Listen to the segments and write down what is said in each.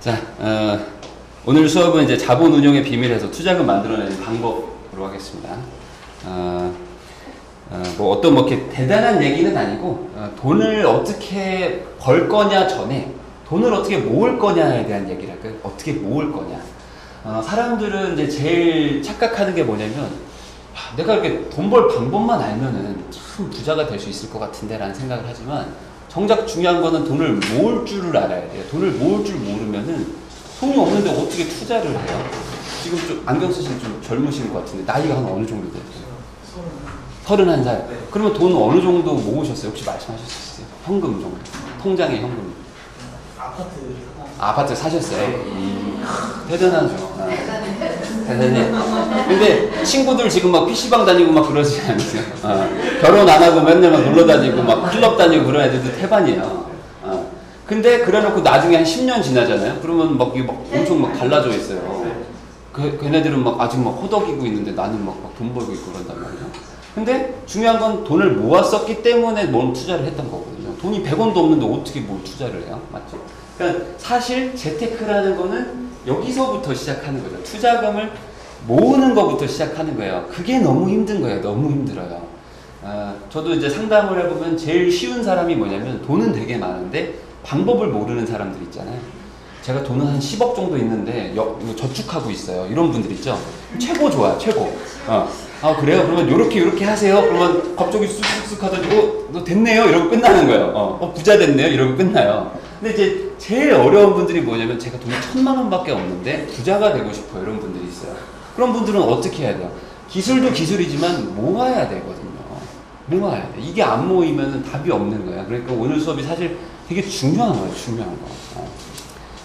자, 오늘 수업은 이제 자본 운용의 비밀에서 투자금 만들어내는 방법으로 하겠습니다. 뭐 어떤 뭐 이렇게 대단한 얘기는 아니고 돈을 어떻게 벌 거냐 전에 돈을 어떻게 모을 거냐에 대한 얘기를 할까요? 어떻게 모을 거냐. 사람들은 이제 제일 착각하는 게 뭐냐면 내가 이렇게 돈 벌 방법만 알면은 참 부자가 될 수 있을 것 같은데 라는 생각을 하지만 정작 중요한 거는 돈을 모을 줄을 알아야 돼요. 돈을 모을 줄 모르면은 돈이 없는데 어떻게 투자를 해요? 지금 좀 안경 쓰시는 좀 젊으신 것 같은데 나이가 한 어느 정도 되세요? 31살. 네. 그러면 돈 어느 정도 모으셨어요? 혹시 말씀하실 수 있어요? 현금 정도. 통장에 현금. 아파트 사셨어요? 대단하죠. 대단해. 근데 친구들 지금 막 PC방 다니고 막 그러지 않으세요? 결혼 안 하고 맨날 막 놀러 다니고 막 클럽 다니고 그런 애들도 태반이에요. 근데 그래 놓고 나중에 한 10년 지나잖아요? 그러면 막 이게 막 엄청 막 달라져 있어요. 걔네들은 막 아직 막 호덕이고 있는데 나는 막 돈 벌고 있고 그런단 말이에요. 근데 중요한 건 돈을 모았었기 때문에 뭔 투자를 했던 거거든요. 돈이 100원도 없는데 어떻게 뭘 투자를 해요? 맞죠? 그러니까 사실 재테크라는 거는 여기서부터 시작하는 거죠. 투자금을 모으는 것부터 시작하는 거예요. 그게 너무 힘든 거예요. 너무 힘들어요. 저도 이제 상담을 해보면 제일 쉬운 사람이 뭐냐면 돈은 되게 많은데 방법을 모르는 사람들 있잖아요. 제가 돈은 한 10억 정도 있는데 저축하고 있어요. 이런 분들 있죠. 최고 좋아요. 최고. 그래요? 그러면 요렇게 하세요. 그러면 갑자기 쑥쑥쑥 하더니 너 됐네요. 이러고 끝나는 거예요. 부자 됐네요. 이러고 끝나요. 근데 이제 제일 어려운 분들이 뭐냐면 제가 돈이 1000만 원밖에 없는데 부자가 되고 싶어요. 이런 분들이 있어요. 그런 분들은 어떻게 해야 돼요? 기술도 기술이지만 모아야 되거든요. 모아야 돼. 이게 안 모이면 답이 없는 거야. 그러니까 오늘 수업이 사실 되게 중요한 거예요. 중요한 거.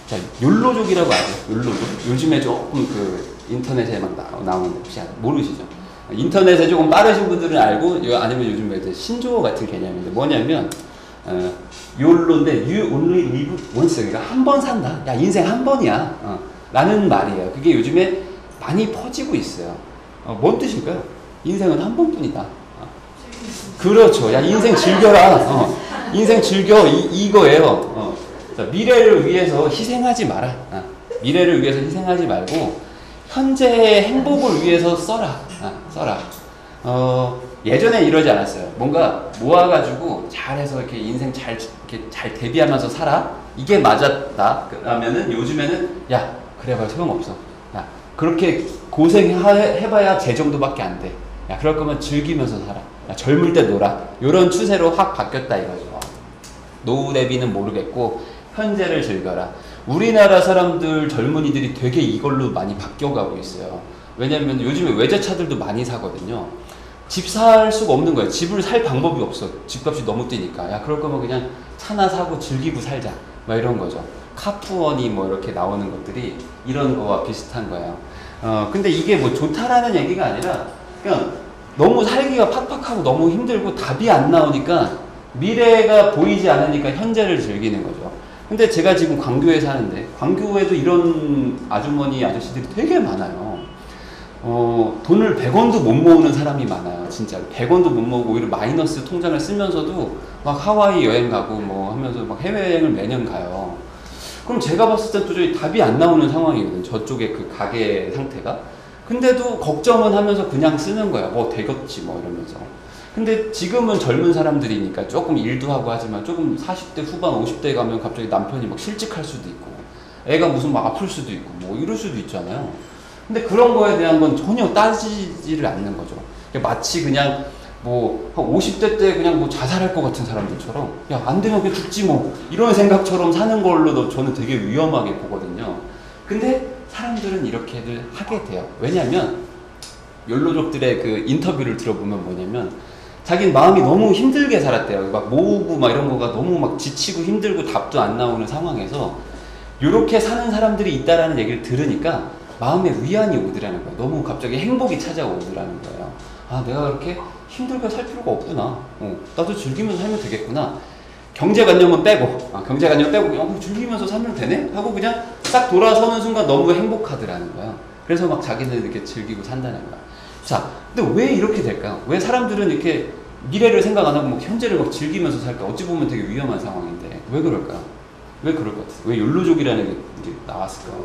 자, 욜로족이라고 아세요? 욜로족. 요즘에 조금 그 인터넷에 막 나오는데 혹시 모르시죠? 인터넷에 조금 빠르신 분들은 알고 아니면 요즘에 이제 신조어 같은 개념인데 뭐냐면 욜로인데 you only live once. 그러니까 한 번 산다. 야 인생 한 번이야. 라는 말이에요. 그게 요즘에 많이 퍼지고 있어요. 뭔 뜻일까요? 인생은 한 번뿐이다. 그렇죠. 야 인생 즐겨라. 인생 즐겨 이거예요. 자, 미래를 위해서 희생하지 마라. 미래를 위해서 희생하지 말고 현재의 행복을 위해서 써라. 써라. 예전에 이러지 않았어요. 뭔가 모아가지고 잘해서 이렇게 인생 이렇게 잘 대비하면서 살아. 이게 맞았다. 그러면은 요즘에는 야 그래봐야 소용없어. 야 그렇게 고생해봐야 제 정도밖에 안 돼. 야 그럴 거면 즐기면서 살아. 야, 젊을 때 놀아. 이런 추세로 확 바뀌었다 이거죠. 노후 대비는 모르겠고 현재를 즐겨라. 우리나라 사람들 젊은이들이 되게 이걸로 많이 바뀌어가고 있어요. 왜냐면 요즘에 외제차들도 많이 사거든요. 집 살 수가 없는 거예요. 집을 살 방법이 없어. 집값이 너무 뛰니까. 야 그럴 거면 그냥 차나 사고 즐기고 살자. 막 이런 거죠. 카푸원이 뭐 이렇게 나오는 것들이 이런 거와 비슷한 거예요. 근데 이게 뭐 좋다라는 얘기가 아니라 그냥 너무 살기가 팍팍하고 너무 힘들고 답이 안 나오니까 미래가 보이지 않으니까 현재를 즐기는 거죠. 근데 제가 지금 광교에 사는데 광교에도 이런 아주머니 아저씨들이 되게 많아요. 돈을 100원도 못 모으는 사람이 많아요. 진짜 100원도 못 모으고 오히려 마이너스 통장을 쓰면서도 막 하와이 여행 가고 뭐 하면서 막 해외여행을 매년 가요. 그럼 제가 봤을 때 도저히 답이 안 나오는 상황이거든요. 저쪽에 그 가게 상태가. 근데도 걱정은 하면서 그냥 쓰는 거야. 뭐 되겠지 뭐 이러면서. 근데 지금은 젊은 사람들이니까 조금 일도 하고 하지만 조금 40대 후반 50대에 가면 갑자기 남편이 막 실직할 수도 있고 애가 무슨 막 아플 수도 있고 뭐 이럴 수도 있잖아요. 근데 그런 거에 대한 건 전혀 따지지를 않는 거죠. 마치 그냥 뭐 한 50대 때 그냥 뭐 자살할 것 같은 사람들처럼 야 안 되면 그냥 죽지 뭐 이런 생각처럼 사는 걸로도 저는 되게 위험하게 보거든요. 근데 사람들은 이렇게들 하게 돼요. 왜냐면 욜로족들의 그 인터뷰를 들어보면 뭐냐면 자기는 마음이 너무 힘들게 살았대요. 막 모으고 막 이런 거가 너무 막 지치고 힘들고 답도 안 나오는 상황에서 이렇게 사는 사람들이 있다라는 얘기를 들으니까 마음에 위안이 오더라는 거예요. 너무 갑자기 행복이 찾아오더라는 거예요. 아 내가 그렇게 힘들게 살 필요가 없구나. 나도 즐기면서 살면 되겠구나. 경제관념은 빼고 경제관념 빼고 그냥 즐기면서 살면 되네? 하고 그냥 딱 돌아서는 순간 너무 행복하더라는 거예요. 그래서 막 자기는 이렇게 즐기고 산다는 거야. 자, 근데 왜 이렇게 될까요? 왜 사람들은 이렇게 미래를 생각 안 하고 막 현재를 막 즐기면서 살까? 어찌 보면 되게 위험한 상황인데 왜 그럴까요? 왜 그럴 것 같아요? 왜 욜로족이라는 게 이제 나왔을까?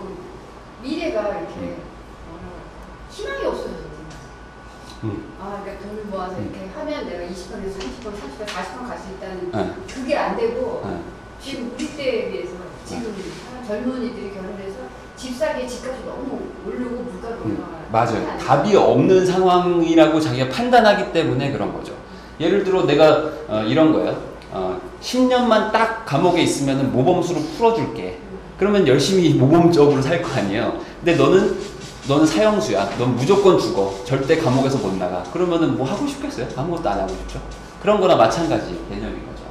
미래가 이렇게 희망이 없어졌잖아요. 그러니까 돈을 모아서 이렇게 하면 내가 20%에서 30%, 30%, 40% 갈 수 있다는 그게 안 되고 지금 우리 때에 비해서 지금 젊은이들이 결혼해서 집 사기에 집값이 너무 오르고 물가도 올라가요. 맞아요. 답이 없는 상황이라고 자기가 판단하기 때문에 그런 거죠. 예를 들어 내가 이런 거예요. 10년만 딱 감옥에 있으면 모범수로 풀어줄게. 그러면 열심히 모범적으로 살 거 아니에요. 근데 너는 사형수야. 넌 무조건 죽어. 절대 감옥에서 못 나가. 그러면은 뭐 하고 싶겠어요? 아무것도 안 하고 싶죠. 그런 거나 마찬가지 개념인 거죠.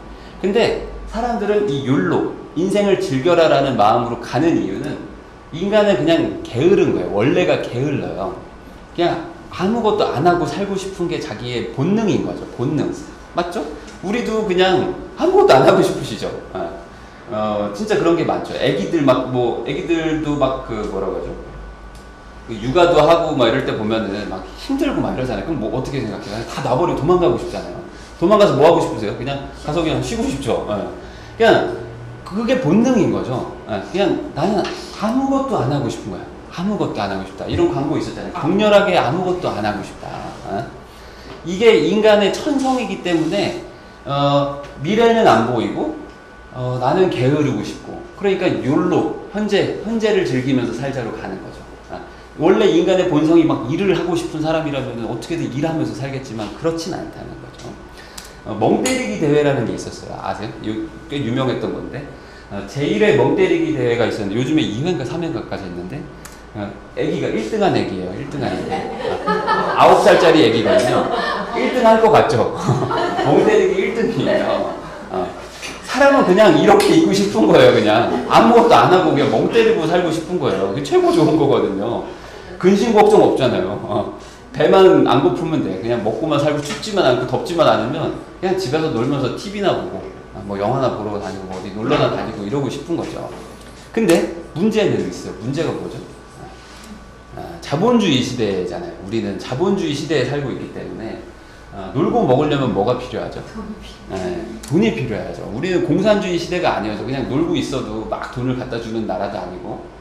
근데 사람들은 이 욜로, 인생을 즐겨라라는 마음으로 가는 이유는 인간은 그냥 게으른 거예요. 원래가 게을러요. 그냥 아무것도 안 하고 살고 싶은 게 자기의 본능인 거죠. 본능. 맞죠? 우리도 그냥 아무것도 안 하고 싶으시죠? 진짜 그런 게 많죠. 애기들도 막 뭐라고 하죠? 육아도 하고 막 이럴 때 보면은 막 힘들고 막 이러잖아요. 그럼 뭐 어떻게 생각해요? 다 놔버리고 도망가고 싶잖아요. 도망가서 뭐 하고 싶으세요? 그냥 가서 그냥 쉬고 싶죠. 그냥 그게 본능인 거죠. 그냥 나는 아무것도 안 하고 싶은 거야. 아무것도 안 하고 싶다. 이런 광고 있었잖아요. 격렬하게 아무것도 안 하고 싶다. 이게 인간의 천성이기 때문에 미래는 안 보이고 나는 게으르고 싶고 그러니까 욜로 현재를 즐기면서 살자로 가는 거죠. 원래 인간의 본성이 막 일을 하고 싶은 사람이라면 어떻게든 일하면서 살겠지만 그렇진 않다는 거죠. 멍때리기 대회라는 게 있었어요. 아세요? 꽤 유명했던 건데 제1회 멍때리기 대회가 있었는데 요즘에 2회인가 3회인가까지 했는데 애기가 1등한 애기예요. 1등한 애기. 9살짜리 애기거든요. 1등 할 것 같죠? 멍때리기 1등이에요. 사람은 그냥 이렇게 있고 싶은 거예요. 그냥 아무것도 안 하고 그냥 멍 때리고 살고 싶은 거예요. 그게 최고 좋은 거거든요. 근심 걱정 없잖아요. 배만 안 고프면 돼. 그냥 먹고만 살고 춥지만 않고 덥지만 않으면 그냥 집에서 놀면서 TV나 보고 뭐 영화나 보러 다니고 뭐 어디 놀러나 다니고 이러고 싶은 거죠. 근데 문제는 있어요. 문제가 뭐죠? 자본주의 시대잖아요. 우리는 자본주의 시대에 살고 있기 때문에 놀고 먹으려면 뭐가 필요하죠? 돈이 필요하죠. 우리는 공산주의 시대가 아니어서 그냥 놀고 있어도 막 돈을 갖다 주는 나라도 아니고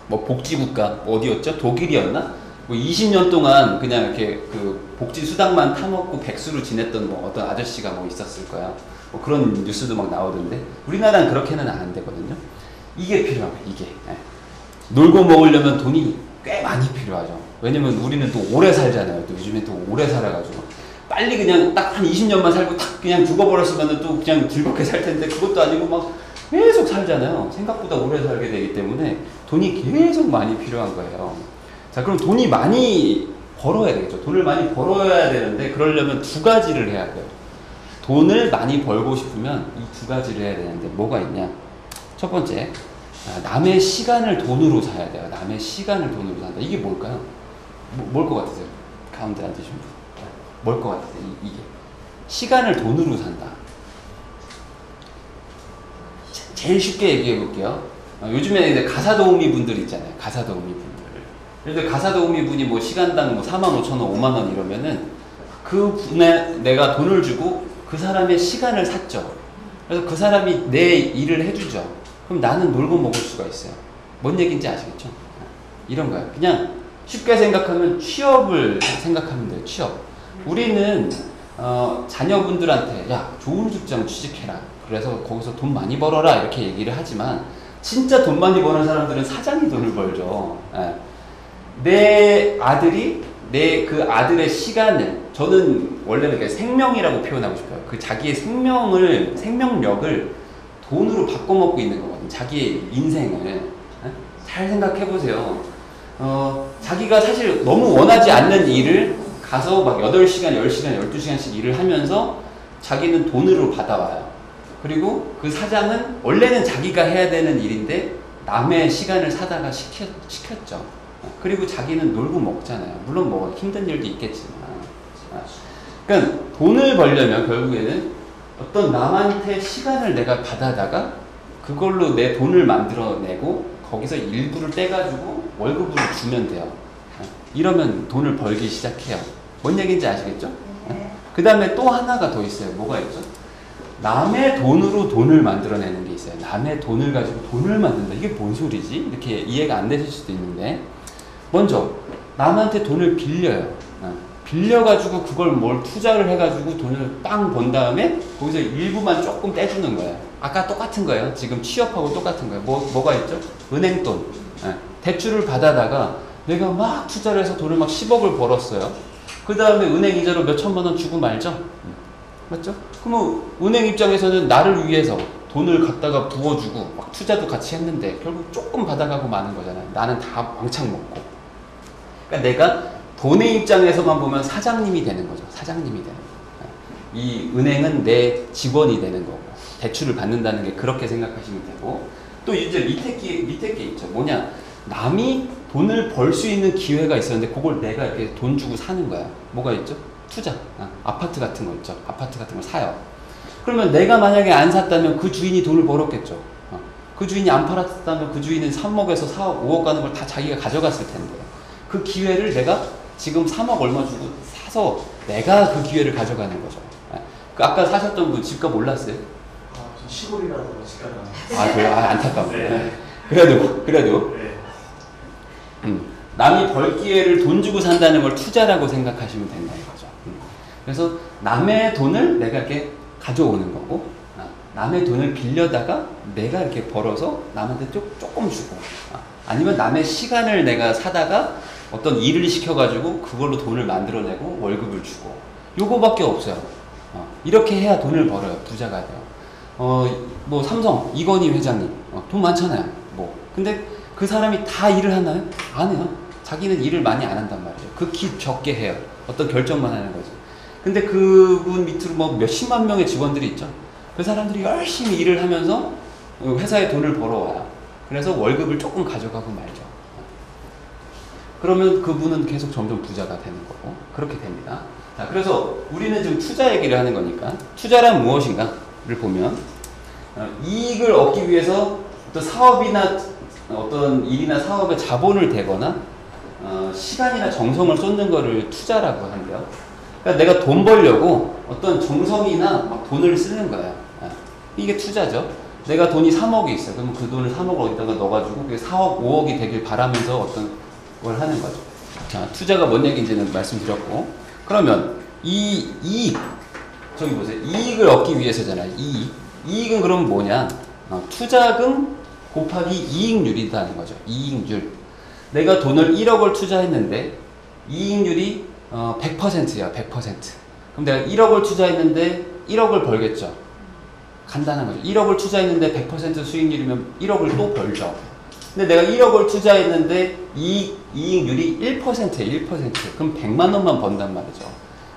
뭐 복지국가 어디였죠? 독일이었나? 뭐 20년 동안 그냥 이렇게 그 복지 수당만 타먹고 백수로 지냈던 뭐 어떤 아저씨가 뭐 있었을 거야. 뭐 그런 뉴스도 막 나오던데 우리나라는 그렇게는 안 되거든요. 이게 필요한 거예요. 이게 놀고 먹으려면 돈이 꽤 많이 필요하죠. 왜냐면 우리는 또 오래 살잖아요. 또 요즘에 또 오래 살아가지고 빨리 그냥 딱 한 20년만 살고 딱 그냥 죽어버렸으면 또 그냥 즐겁게 살 텐데 그것도 아니고 막 계속 살잖아요. 생각보다 오래 살게 되기 때문에 돈이 계속 많이 필요한 거예요. 자, 그럼 돈이 많이 벌어야 되겠죠. 돈을 많이 벌어야 되는데 그러려면 두 가지를 해야 돼요. 돈을 많이 벌고 싶으면 이 두 가지를 해야 되는데 뭐가 있냐? 첫 번째, 남의 시간을 돈으로 사야 돼요. 남의 시간을 돈으로 산다. 이게 뭘까요? 뭘 것 같으세요? 가운데 앉으신 분. 뭘 것 같으세요? 이게. 시간을 돈으로 산다. 제일 쉽게 얘기해 볼게요. 요즘에 이제 가사도우미 분들 있잖아요. 가사도우미 분들. 예를 들어 가사도우미 분이 뭐 시간당 뭐 45,000원, 5만원 이러면은 그 분에 내가 돈을 주고 그 사람의 시간을 샀죠. 그래서 그 사람이 내 일을 해주죠. 그럼 나는 놀고 먹을 수가 있어요. 뭔 얘기인지 아시겠죠? 이런 거예요. 그냥 쉽게 생각하면 취업을 생각하면 돼요. 취업. 우리는 자녀분들한테 야 좋은 직장 취직해라. 그래서 거기서 돈 많이 벌어라 이렇게 얘기를 하지만 진짜 돈 많이 버는 사람들은 사장이 돈을 벌죠. 내 아들이 그 아들의 시간을 저는 원래는 그냥 생명이라고 표현하고 싶어요. 그 자기의 생명력을 돈으로 바꿔먹고 있는 거거든요. 자기의 인생을. 잘 생각해 보세요. 자기가 사실 너무 원하지 않는 일을 가서 막 8시간, 10시간, 12시간씩 일을 하면서 자기는 돈으로 받아와요. 그리고 그 사장은 원래는 자기가 해야 되는 일인데 남의 시간을 사다가 시켰죠. 그리고 자기는 놀고 먹잖아요. 물론 뭐 힘든 일도 있겠지만. 그러니까 돈을 벌려면 결국에는 어떤 남한테 시간을 내가 받아다가 그걸로 내 돈을 만들어내고 거기서 일부를 떼가지고 월급으로 주면 돼요. 이러면 돈을 벌기 시작해요. 뭔 얘기인지 아시겠죠? 그 다음에 또 하나가 더 있어요. 뭐가 있죠? 남의 돈으로 돈을 만들어내는 게 있어요. 남의 돈을 가지고 돈을 만든다. 이게 뭔 소리지? 이렇게 이해가 안 되실 수도 있는데, 먼저 남한테 돈을 빌려요. 빌려가지고 그걸 뭘 투자를 해가지고 돈을 빵 번 다음에 거기서 일부만 조금 떼주는 거예요. 아까 똑같은 거예요. 지금 취업하고 똑같은 거예요. 뭐가 있죠? 은행 돈. 대출을 받아다가 내가 막 투자를 해서 돈을 막 10억을 벌었어요. 그 다음에 은행 이자로 몇 천만 원 주고 말죠. 맞죠? 그러면 은행 입장에서는 나를 위해서 돈을 갖다가 부어주고 막 투자도 같이 했는데 결국 조금 받아가고 마는 거잖아요. 나는 다 왕창 먹고. 그러니까 내가 돈의 입장에서만 보면 사장님이 되는 거죠. 사장님이 되는 거예요. 이 은행은 내 직원이 되는 거고, 대출을 받는다는 게 그렇게 생각하시면 되고, 또 이제 밑에 게 있죠. 뭐냐? 남이 돈을 벌 수 있는 기회가 있었는데 그걸 내가 이렇게 돈 주고 사는 거야. 뭐가 있죠? 투자. 아파트 같은 거 있죠. 아파트 같은 걸 사요. 그러면 내가 만약에 안 샀다면 그 주인이 돈을 벌었겠죠. 그 주인이 안 팔았다면 그 주인은 3억에서 4억, 5억 가는 걸 다 자기가 가져갔을 텐데, 그 기회를 내가 지금 3억 얼마 주고 사서 내가 그 기회를 가져가는 거죠. 그 아까 사셨던 분 집값 올랐어요? 저 시골이라서 집값이 그래요? 안타깝네. 네. 그래도. 네. 남이 벌 기회를 돈 주고 산다는 걸 투자라고 생각하시면 된다는 거죠. 그래서 남의 돈을 내가 이렇게 가져오는 거고, 남의 돈을 빌려다가 내가 이렇게 벌어서 남한테 조금 주고, 아니면 남의 시간을 내가 사다가 어떤 일을 시켜가지고 그걸로 돈을 만들어내고 월급을 주고, 요거밖에 없어요. 이렇게 해야 돈을 벌어요. 부자가 돼요. 뭐 삼성 이건희 회장님 돈 많잖아요. 근데 그 사람이 다 일을 하나요? 안 해요. 자기는 일을 많이 안 한단 말이에요. 극히 적게 해요. 어떤 결정만 하는 거죠. 근데 그분 밑으로 뭐 몇십만 명의 직원들이 있죠. 그 사람들이 열심히 일을 하면서 회사에 돈을 벌어와요. 그래서 월급을 조금 가져가고 말죠. 그러면 그분은 계속 점점 부자가 되는 거고, 그렇게 됩니다. 자, 그래서 우리는 지금 투자 얘기를 하는 거니까, 투자란 무엇인가를 보면, 이익을 얻기 위해서 어떤 사업이나 어떤 일이나 사업에 자본을 대거나, 시간이나 정성을 쏟는 거를 투자라고 하는데요. 그러니까 내가 돈 벌려고 어떤 정성이나 막 돈을 쓰는 거예요. 이게 투자죠. 내가 돈이 3억이 있어요. 그러면 그 돈을 3억을 어디다가 넣어가지고 그게 4억, 5억이 되길 바라면서 어떤 걸 하는 거죠. 자, 투자가 뭔 얘기인지는 말씀드렸고, 그러면 저기 보세요. 이익을 얻기 위해서잖아요. 이익은 그럼 뭐냐? 투자금 곱하기 이익률이라는 거죠. 이익률. 내가 돈을 1억을 투자했는데 이익률이 100%야. 100%. 그럼 내가 1억을 투자했는데 1억을 벌겠죠. 간단한 거죠. 1억을 투자했는데 100% 수익률이면 1억을 또 벌죠. 근데 내가 1억을 투자했는데 이익률이 1%예요. 1%. 그럼 100만 원만 번단 말이죠.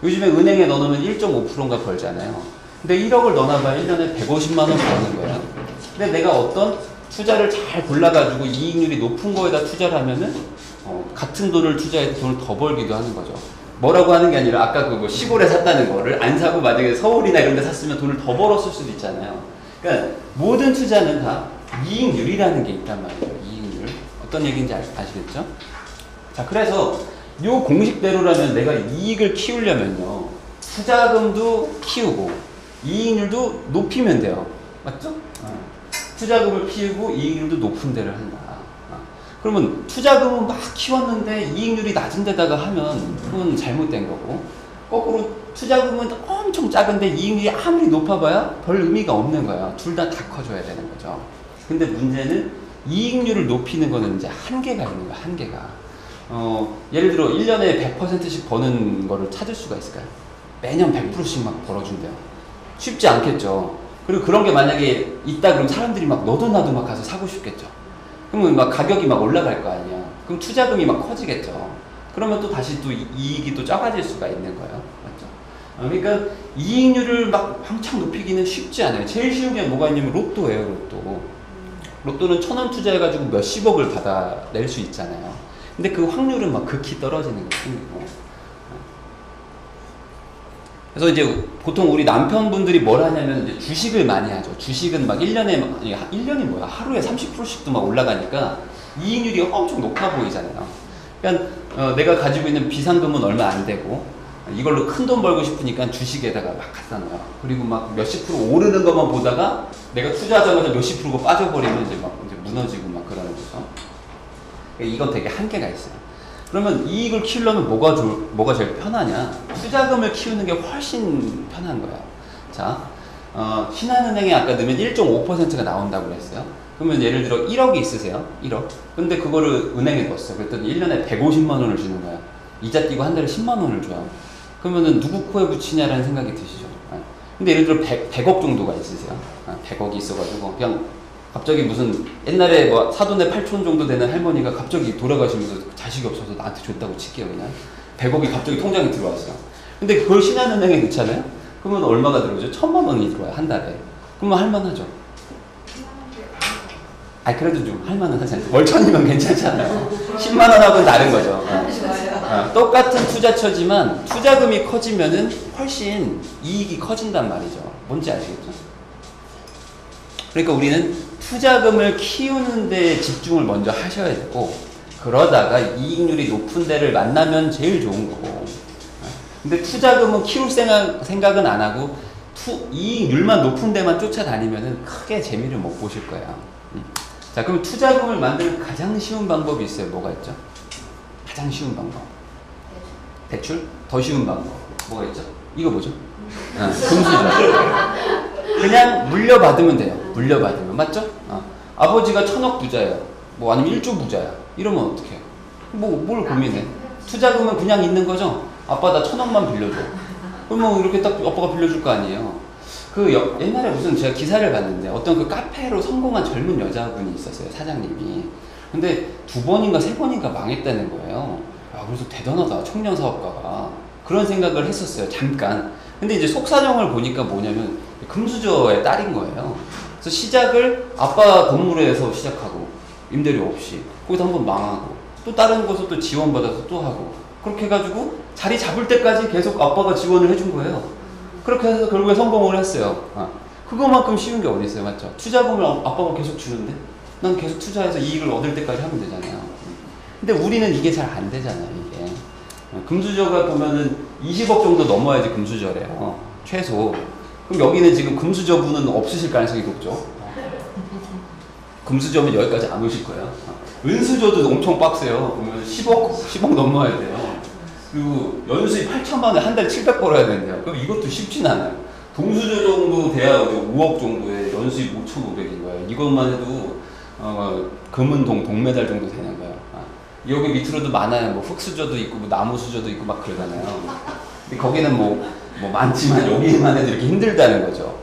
요즘에 은행에 넣어놓으면 1.5%인가 벌잖아요. 근데 1억을 넣어놔봐야 1년에 150만 원 버는 거예요. 근데 내가 어떤 투자를 잘 골라가지고 이익률이 높은 거에다 투자를 하면은 같은 돈을 투자해도 돈을 더 벌기도 하는 거죠. 뭐라고 하는 게 아니라 아까 그 뭐 시골에 샀다는 거를 안 사고 만약에 서울이나 이런 데 샀으면 돈을 더 벌었을 수도 있잖아요. 그러니까 모든 투자는 다 이익률이라는 게 있단 말이에요. 이익률. 어떤 얘기인지 아시겠죠? 자, 그래서 요 공식대로라면 내가 이익을 키우려면요, 투자금도 키우고 이익률도 높이면 돼요. 맞죠? 투자금을 키우고 이익률도 높은 데를 한다. 그러면 투자금은 막 키웠는데 이익률이 낮은 데다가 하면 그건 잘못된 거고, 거꾸로 투자금은 엄청 작은데 이익률이 아무리 높아봐야 별 의미가 없는 거야. 둘 다 커져야 되는 거죠. 근데 문제는 이익률을 높이는 거는 이제 한계가 있는 거야. 한계가. 예를 들어 1년에 100%씩 버는 거를 찾을 수가 있을까요? 매년 100%씩 막 벌어준대요. 쉽지 않겠죠. 그리고 그런 게 만약에 있다 그러면 사람들이 막 너도 나도 막 가서 사고 싶겠죠. 그러면 막 가격이 막 올라갈 거 아니야. 그럼 투자금이 막 커지겠죠. 그러면 또 다시 또 이익이 또 작아질 수가 있는 거예요. 맞죠? 그러니까 이익률을 막 왕창 높이기는 쉽지 않아요. 제일 쉬운 게 뭐가 있냐면 로또예요. 로또. 로또는 1,000원 투자해가지고 몇십억을 받아낼 수 있잖아요. 근데 그 확률은 막 극히 떨어지는 거고. 그래서 이제 보통 우리 남편분들이 뭘 하냐면 이제 주식을 많이 하죠. 주식은 막 1년이 뭐야? 하루에 30%씩도 막 올라가니까 이익률이 엄청 높아 보이잖아요. 그러니까 내가 가지고 있는 비상금은 얼마 안 되고 이걸로 큰 돈 벌고 싶으니까 주식에다가 막 갖다 놔요. 그리고 막 몇십 프로 오르는 것만 보다가 내가 투자하자마자 몇십 프로가 빠져버리면 이제 막 이제 무너지고 막 그러는 거죠. 이건 되게 한계가 있어요. 그러면 이익을 키우려면 뭐가 제일 편하냐? 투자금을 키우는 게 훨씬 편한 거예요. 자, 신한은행에 아까 넣으면 1.5%가 나온다고 그랬어요. 그러면 예를 들어 1억이 있으세요. 1억. 근데 그거를 은행에 넣었어요. 그랬더니 1년에 150만 원을 주는 거예요. 이자 띄고 한 달에 10만 원을 줘요. 그러면은 누구 코에 붙이냐라는 생각이 드시죠. 근데 예를 들어 100억 정도가 있으세요. 100억이 있어가지고 그냥 갑자기 무슨 옛날에 뭐 사돈의 8촌 정도 되는 할머니가 갑자기 돌아가시면서 자식이 없어서 나한테 줬다고 칠게요. 그냥 100억이 갑자기 통장에 들어왔어요. 근데 그걸 신한은행에 넣잖아요. 그러면 얼마가 들어오죠? 1000만 원이 들어와요. 한 달에. 그러면 할만하죠. 그래도 좀 할만은 하잖아요. 월천이면 괜찮잖아요. 10만 원하고는 다른 거죠. 똑같은 투자처지만 투자금이 커지면은 훨씬 이익이 커진단 말이죠. 뭔지 아시겠죠? 그러니까 우리는 투자금을 키우는 데 집중을 먼저 하셔야 되고, 그러다가 이익률이 높은 데를 만나면 제일 좋은 거고. 근데 투자금은 키울 생각은 안 하고 이익률만 높은 데만 쫓아다니면은 크게 재미를 못 보실 거예요. 자, 그럼 투자금을 만드는 가장 쉬운 방법이 있어요. 뭐가 있죠? 가장 쉬운 방법. 대출? 더 쉬운 방법. 뭐가 있죠? 이거 뭐죠? 금수저. 그냥 물려받으면 돼요. 물려받으면. 맞죠? 아버지가 1000억 부자예요. 뭐 아니면 1조 부자야. 이러면 어떡해요? 뭘 고민해? 투자금은 그냥 있는 거죠? 아빠 나 1000억만 빌려줘. 그러면 이렇게 딱 아빠가 빌려줄 거 아니에요. 옛날에 무슨 제가 기사를 봤는데 어떤 그 카페로 성공한 젊은 여자분이 있었어요. 사장님이. 근데 2번인가 3번인가 망했다는 거예요. 그래서 대단하다. 청년 사업가가. 그런 생각을 했었어요. 잠깐. 근데 이제 속사정을 보니까 뭐냐면 금수저의 딸인 거예요. 그래서 시작을 아빠 건물에서 시작하고 임대료 없이 거기서 한번 망하고 또 다른 곳에서 또 지원받아서 또 하고 그렇게 해가지고 자리 잡을 때까지 계속 아빠가 지원을 해준 거예요. 그렇게 해서 결국에 성공을 했어요. 그거만큼 쉬운 게 어디 있어요, 맞죠? 투자금을 아빠가 계속 주는데 난 계속 투자해서 이익을 얻을 때까지 하면 되잖아요. 근데 우리는 이게 잘 안 되잖아요, 이게. 금수저가 보면은 20억 정도 넘어야지 금수저래요, 최소. 그럼 여기는 지금 금수저분은 없으실 가능성이 높죠. 금수저면 여기까지 안 오실 거예요. 은수저도 엄청 빡세요. 보면 10억 넘어야 돼요. 그리고 연수입 8천만 원에 한 달에 700 벌어야 된대요. 그럼 이것도 쉽진 않아요. 동수저 정도 돼야 5억 정도에 연수입 5,500인 거예요. 이것만 해도 금은동 동메달 정도 되는 거예요. 여기 밑으로도 많아요. 뭐 흙수저도 있고 뭐 나무수저도 있고 막 그러잖아요. 근데 거기는 뭐 많지만 여기만 해도 이렇게 힘들다는 거죠.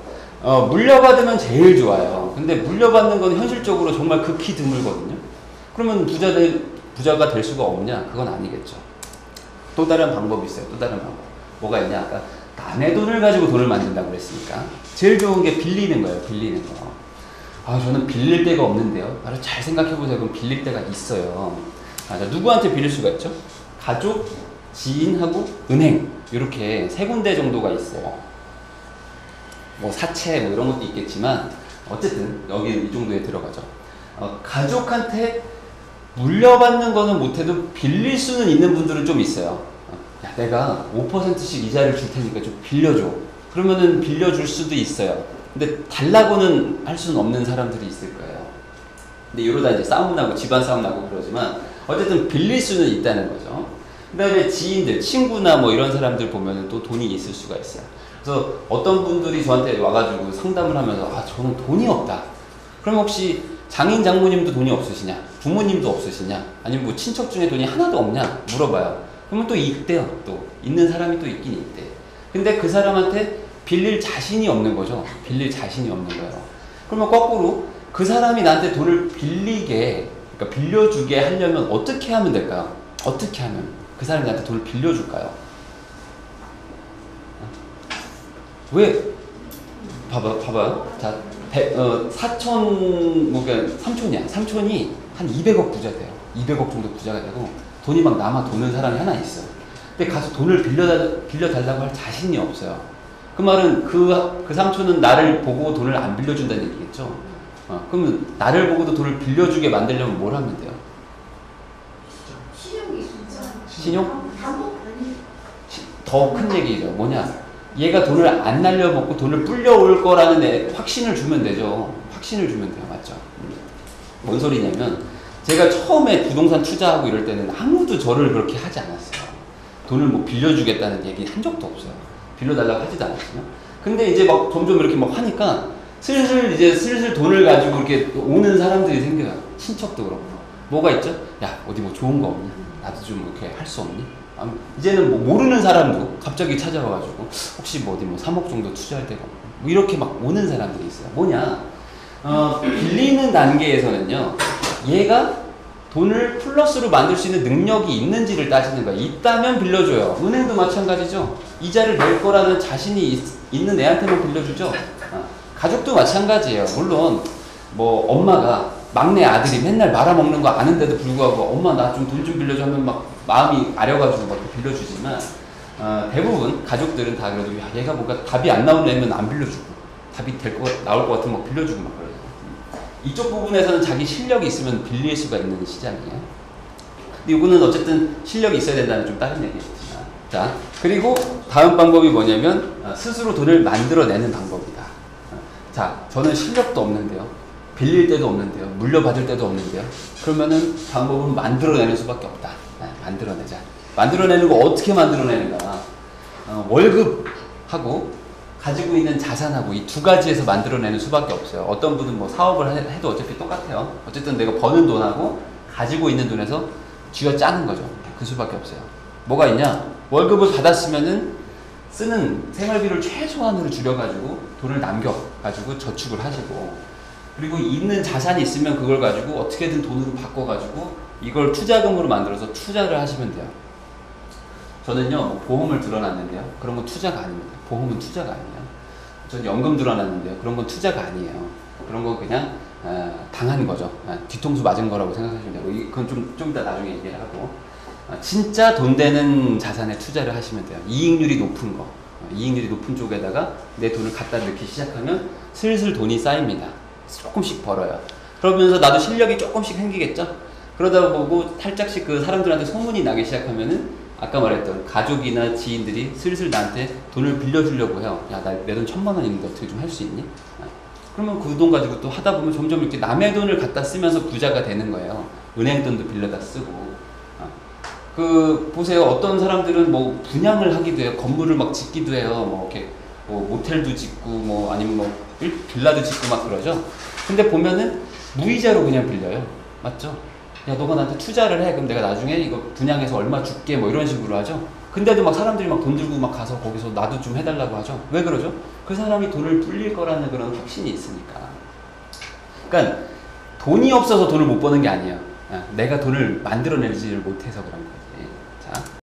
물려받으면 제일 좋아요. 근데 물려받는 건 현실적으로 정말 극히 드물거든요. 그러면 부자가 될 수가 없냐? 그건 아니겠죠. 또 다른 방법이 있어요. 또 다른 방법. 뭐가 있냐? 아까 남의 돈을 가지고 돈을 만든다고 그랬으니까 제일 좋은 게 빌리는 거예요. 빌리는 거. 저는 빌릴 데가 없는데요. 바로 잘 생각해보세요. 그럼 빌릴 데가 있어요. 자, 누구한테 빌릴 수가 있죠? 가족, 지인하고 은행. 이렇게 3군데 정도가 있어요. 뭐 사채 뭐 이런 것도 있겠지만 어쨌든 여기 이 정도에 들어가죠. 가족한테 물려받는 거는 못해도 빌릴 수는 있는 분들은 좀 있어요. 내가 5%씩 이자를 줄 테니까 좀 빌려줘. 그러면은 빌려줄 수도 있어요. 근데 달라고는 할 수는 없는 사람들이 있을 거예요. 근데 이러다 이제 싸움 나고 집안 싸움 나고 그러지만 어쨌든 빌릴 수는 있다는 거죠. 그 다음에 지인들, 친구나 뭐 이런 사람들 보면은 또 돈이 있을 수가 있어요. 그래서 어떤 분들이 저한테 와가지고 상담을 하면서 저는 돈이 없다. 그럼 혹시 장인 장모님도 돈이 없으시냐? 부모님도 없으시냐? 아니면 뭐 친척 중에 돈이 하나도 없냐? 물어봐요. 그러면 또 있대요. 또 있는 사람이 또 있긴 있대. 근데 그 사람한테 빌릴 자신이 없는 거죠. 빌릴 자신이 없는 거예요. 그러면 거꾸로 그 사람이 나한테 돈을 그러니까 빌려주게 하려면 어떻게 하면 될까요? 어떻게 하면 그 사람이 나한테 돈을 빌려줄까요? 왜? 봐봐요. 자, 삼촌이야. 삼촌이 한 200억 부자 돼요. 200억 정도 부자가 되고 돈이 막 남아 도는 사람이 하나 있어. 근데 가서 돈을 빌려달라고 할 자신이 없어요. 그 말은 그 삼촌은 나를 보고 돈을 안 빌려준다는 얘기겠죠. 그러면 나를 보고도 돈을 빌려주게 만들려면 뭘 하면 돼요? 신용? 더 큰 얘기죠. 뭐냐? 얘가 돈을 안 날려먹고 돈을 불려올 거라는 확신을 주면 되죠. 확신을 주면 돼요. 맞죠? 뭔 소리냐면 제가 처음에 부동산 투자하고 이럴 때는 아무도 저를 그렇게 하지 않았어요. 돈을 뭐 빌려주겠다는 얘기 한 적도 없어요. 빌려달라고 하지도 않았어요. 근데 이제 막 점점 이렇게 막 하니까 슬슬 돈을 가지고 이렇게 오는 사람들이 생겨요. 친척도 그렇고. 뭐가 있죠? 야, 어디 뭐 좋은 거 없냐? 나도 좀 이렇게 할 수 없니? 이제는 뭐 모르는 사람도 갑자기 찾아와가지고 혹시 뭐 어디 뭐 3억 정도 투자할 데가 없나? 뭐 이렇게 막 오는 사람들이 있어요. 뭐냐? 빌리는 단계에서는요, 얘가 돈을 플러스로 만들 수 있는 능력이 있는지를 따지는 거야. 있다면 빌려줘요. 은행도 마찬가지죠. 이자를 낼 거라는 자신이 있는 애한테만 빌려주죠. 가족도 마찬가지예요. 물론 뭐 엄마가 막내 아들이 맨날 말아먹는 거 아는데도 불구하고 엄마 나 좀 돈 좀 빌려줘 하면 막 마음이 아려가지고 막 빌려주지만 대부분 가족들은 다 그래도 야, 얘가 뭔가 답이 안 나오려면 안 빌려주고 답이 나올 것 같으면 막 빌려주고 막 그러죠. 이쪽 부분에서는 자기 실력이 있으면 빌릴 수가 있는 시장이에요. 근데 이거는 어쨌든 실력이 있어야 된다는 좀 다른 얘기겠지만. 자, 그리고 다음 방법이 뭐냐면 스스로 돈을 만들어내는 방법이다. 자, 저는 실력도 없는데요. 빌릴 때도 없는데요. 물려받을 때도 없는데요. 그러면은 방법은 만들어내는 수밖에 없다. 만들어내자. 만들어내는 거 어떻게 만들어내는가? 월급하고 가지고 있는 자산하고 이 두 가지에서 만들어내는 수밖에 없어요. 어떤 분은 뭐 사업을 해도 어차피 똑같아요. 어쨌든 내가 버는 돈하고 가지고 있는 돈에서 쥐어 짜는 거죠. 그 수밖에 없어요. 뭐가 있냐? 월급을 받았으면은 쓰는 생활비를 최소한으로 줄여가지고 돈을 남겨가지고 저축을 하시고, 그리고 있는 자산이 있으면 그걸 가지고 어떻게든 돈으로 바꿔가지고 이걸 투자금으로 만들어서 투자를 하시면 돼요. 저는요, 뭐 보험을 들어놨는데요. 그런 건 투자가 아닙니다. 보험은 투자가 아니에요. 전 연금 들어놨는데요. 그런 건 투자가 아니에요. 그런 건 그냥 당한 거죠. 뒤통수 맞은 거라고 생각하시면 되고, 그건 좀 이따 나중에 얘기를 하고, 진짜 돈 되는 자산에 투자를 하시면 돼요. 이익률이 높은 거, 이익률이 높은 쪽에다가 내 돈을 갖다 넣기 시작하면 슬슬 돈이 쌓입니다. 조금씩 벌어요. 그러면서 나도 실력이 조금씩 생기겠죠? 그러다 보고 살짝씩 그 사람들한테 소문이 나기 시작하면은 아까 말했던 가족이나 지인들이 슬슬 나한테 돈을 빌려주려고 해요. 야, 내 돈 1,000만 원 있는데 어떻게 좀 할 수 있니? 그러면 그 돈 가지고 또 하다 보면 점점 이렇게 남의 돈을 갖다 쓰면서 부자가 되는 거예요. 은행 돈도 빌려다 쓰고. 보세요. 어떤 사람들은 뭐 분양을 하기도 해요. 건물을 막 짓기도 해요. 뭐 이렇게 뭐 모텔도 짓고 뭐 아니면 뭐 빌라도 짓고 막 그러죠. 근데 보면은 무이자로 그냥 빌려요. 맞죠? 야, 너가 나한테 투자를 해. 그럼 내가 나중에 이거 분양해서 얼마 줄게. 뭐 이런 식으로 하죠. 근데도 막 사람들이 막 돈 들고 막 가서 거기서 나도 좀 해달라고 하죠. 왜 그러죠? 그 사람이 돈을 불릴 거라는 그런 확신이 있으니까. 그러니까 돈이 없어서 돈을 못 버는 게 아니에요. 내가 돈을 만들어내지를 못해서 그런 거지. 자.